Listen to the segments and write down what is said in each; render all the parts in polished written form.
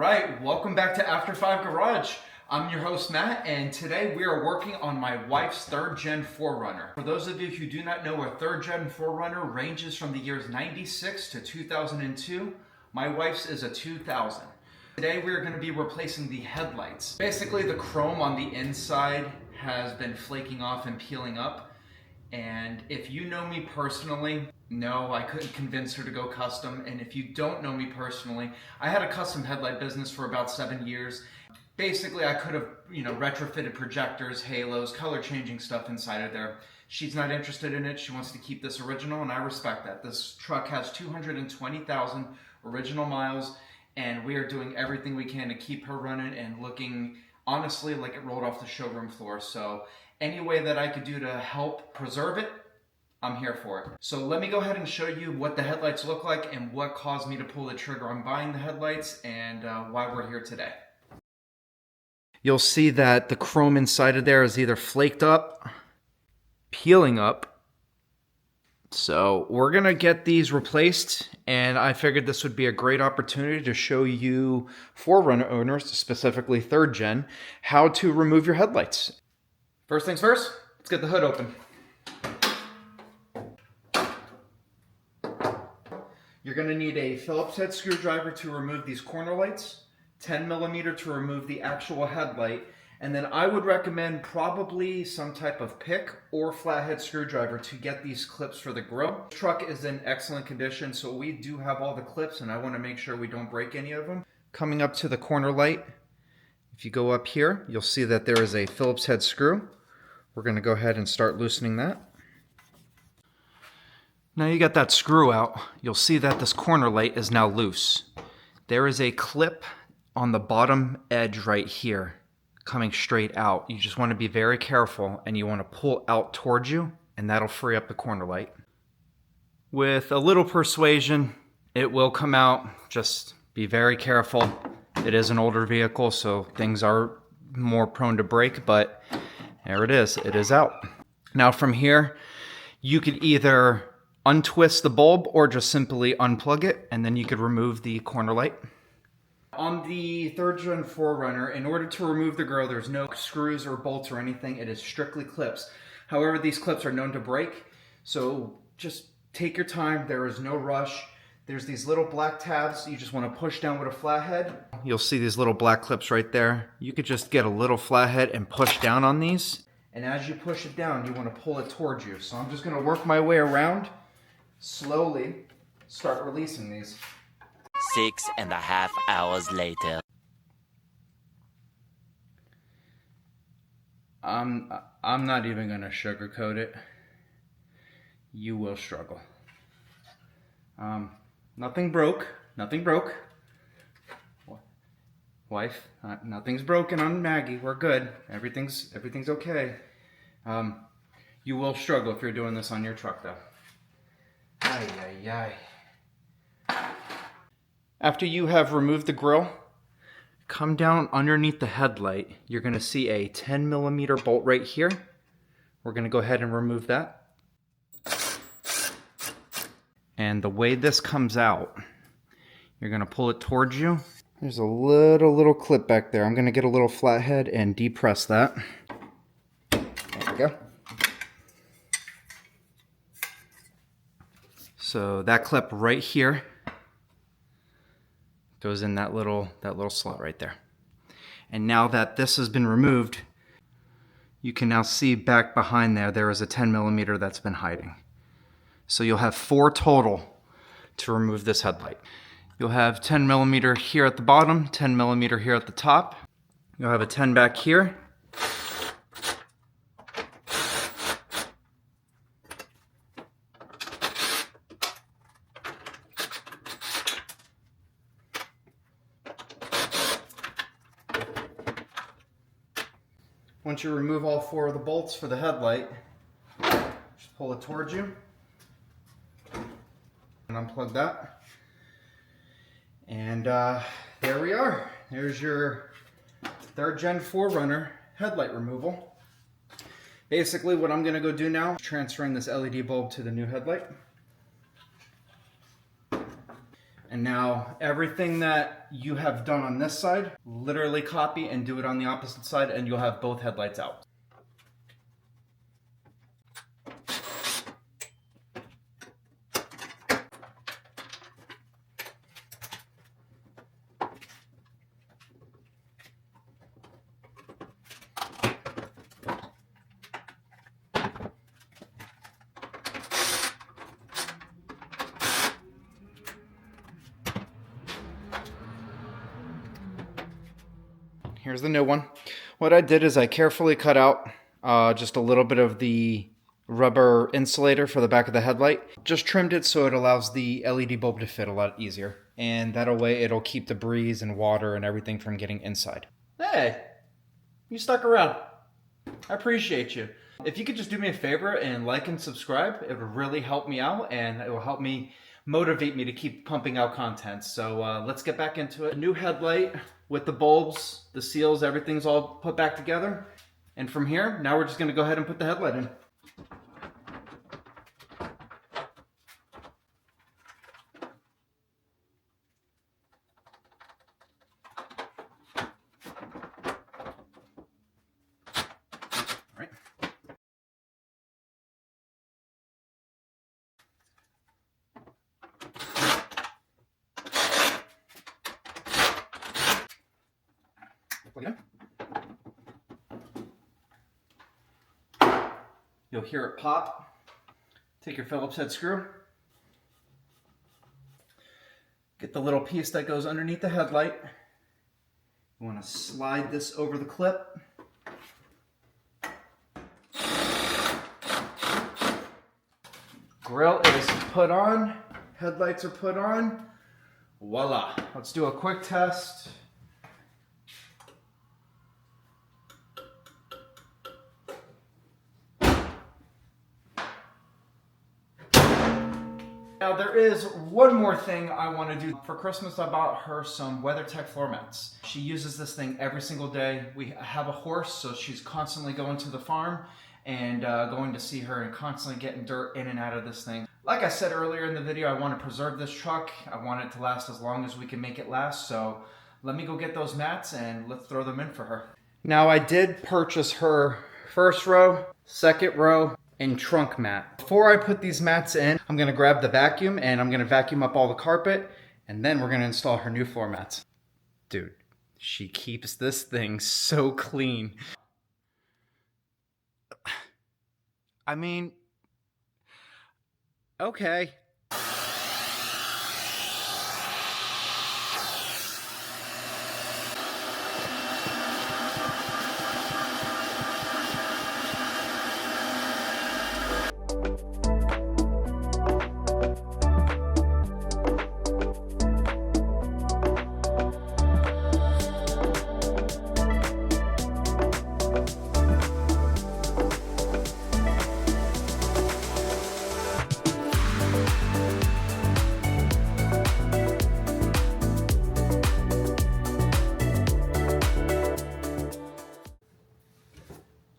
Alright, welcome back to After 5 Garage. I'm your host Matt, and today we are working on my wife's 3rd gen 4Runner. For those of you who do not know, a 3rd gen 4Runner ranges from the years 96 to 2002. My wife's is a 2000. Today we are going to be replacing the headlights. Basically the chrome on the inside has been flaking off and peeling up, and if you know me personally, no, I couldn't convince her to go custom. And if you don't know me personally, I had a custom headlight business for about 7 years. Basically, I could have, retrofitted projectors, halos, color changing stuff inside of there. She's not interested in it. She wants to keep this original, and I respect that. This truck has 220,000 original miles, and we are doing everything we can to keep her running and looking, honestly, like it rolled off the showroom floor. So any way that I could do to help preserve it, I'm here for it. So let me go ahead and show you what the headlights look like and what caused me to pull the trigger on buying the headlights and why we're here today. You'll see that the chrome inside of there is either flaked up, peeling up. So we're gonna get these replaced, and I figured this would be a great opportunity to show you 4Runner owners, specifically 3rd gen, how to remove your headlights. First things first, let's get the hood open. You're going to need a Phillips head screwdriver to remove these corner lights, 10mm to remove the actual headlight, and then I would recommend probably some type of pick or flathead screwdriver to get these clips for the grill. The truck is in excellent condition, so we do have all the clips, and I want to make sure we don't break any of them. Coming up to the corner light, if you go up here, you'll see that there is a Phillips head screw. We're going to go ahead and start loosening that. Now you got that screw out, you'll see that this corner light is now loose. There is a clip on the bottom edge right here coming straight out. You just want to be very careful, and you want to pull out towards you, and that'll free up the corner light. With a little persuasion, it will come out. Just be very careful. It is an older vehicle, so things are more prone to break, but there it is out. Now from here, you could either untwist the bulb or just simply unplug it, and then you could remove the corner light. On the 3rd gen 4Runner, in order to remove the grill, there's no screws or bolts or anything. It is strictly clips. However, these clips are known to break, so just take your time. There is no rush. There's these little black tabs you just want to push down with a flathead. You'll see these little black clips right there. You could just get a little flathead and push down on these, and as you push it down, you want to pull it towards you. So I'm just going to work my way around, slowly start releasing these. 6.5 hours later. I'm not even going to sugarcoat it. You will struggle. Nothing broke. Nothing broke. Wife, nothing's broken on Maggie. We're good. Everything's okay. You will struggle if you're doing this on your truck, though. Ay, ay, ay. After you have removed the grill, come down underneath the headlight. You're going to see a 10mm bolt right here. We're going to go ahead and remove that. And the way this comes out, you're going to pull it towards you. There's a little clip back there. I'm going to get a little flathead and depress that. There we go. So that clip right here goes in that little slot right there. And now that this has been removed, you can now see back behind there is a 10mm that's been hiding. So you'll have 4 total to remove this headlight. You'll have 10mm here at the bottom, 10mm here at the top. You'll have a 10 back here. Once you remove all 4 of the bolts for the headlight, just pull it towards you and unplug that. And there we are. There's your 3rd gen 4Runner headlight removal. Basically what I'm going to go do now is transferring this LED bulb to the new headlight. And now everything that you have done on this side, literally copy and do it on the opposite side, and you'll have both headlights out. Here's the new one. What I did is I carefully cut out just a little bit of the rubber insulator for the back of the headlight. Just trimmed it so it allows the LED bulb to fit a lot easier. And that way it'll keep the breeze and water and everything from getting inside. Hey, you stuck around. I appreciate you. If you could just do me a favor and like and subscribe, it would really help me out and it will help me motivate me to keep pumping out content. So let's get back into it. A new headlight with the bulbs, the seals, everything's all put back together. And from here, now we're just gonna go ahead and put the headlight in. All right. Plug it in. You'll hear it pop. Take your Phillips head screw. Get the little piece that goes underneath the headlight. You want to slide this over the clip. Grill is put on. Headlights are put on. Voila. Let's do a quick test. Now there is one more thing I want to do. For Christmas I bought her some WeatherTech floor mats. She uses this thing every single day. We have a horse, so she's constantly going to the farm and going to see her and constantly getting dirt in and out of this thing. Like I said earlier in the video, I want to preserve this truck. I want it to last as long as we can make it last, so let me go get those mats and let's throw them in for her. Now I did purchase her first row, second row, and trunk mat. Before I put these mats in, I'm gonna grab the vacuum and I'm gonna vacuum up all the carpet, and then we're gonna install her new floor mats. Dude, she keeps this thing so clean. I mean, okay.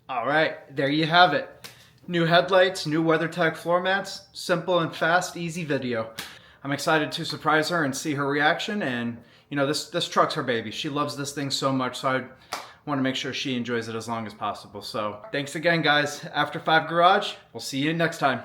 All right, there you have it. New headlights, new WeatherTech floor mats, simple and fast, easy video. I'm excited to surprise her and see her reaction, and you know, this truck's her baby. She loves this thing so much, so I want to make sure she enjoys it as long as possible. So thanks again, guys. After 5 Garage, we'll see you next time.